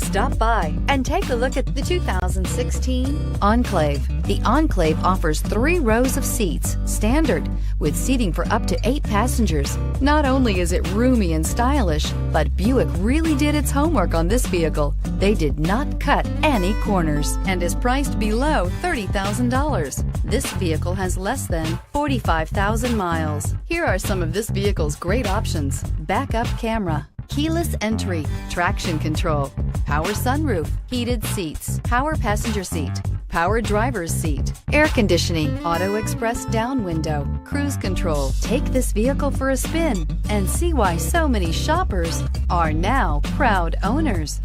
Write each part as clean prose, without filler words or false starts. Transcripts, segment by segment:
Stop by and take a look at the 2016 Enclave. The Enclave offers 3 rows of seats, standard, with seating for up to 8 passengers. Not only is it roomy and stylish, but Buick really did its homework on this vehicle. They did not cut any corners and is priced below $30,000. This vehicle has less than 45,000 miles. Here are some of this vehicle's great options: backup camera, keyless entry, traction control, power sunroof, heated seats, power passenger seat, power driver's seat, air conditioning, auto express down window, cruise control. Take this vehicle for a spin and see why so many shoppers are now proud owners.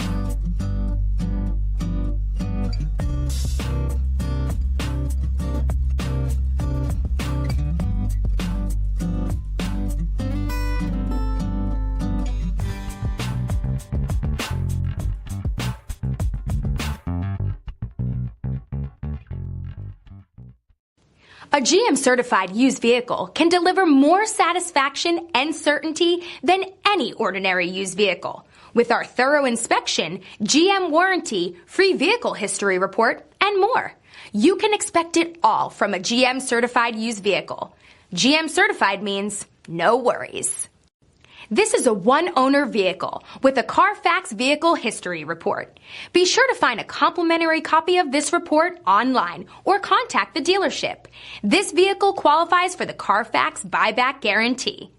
A GM-certified used vehicle can deliver more satisfaction and certainty than any ordinary used vehicle. With our thorough inspection, GM warranty, free vehicle history report, and more. You can expect it all from a GM-certified used vehicle. GM-certified means no worries. This is a one-owner vehicle with a Carfax Vehicle History Report. Be sure to find a complimentary copy of this report online or contact the dealership. This vehicle qualifies for the Carfax Buyback Guarantee.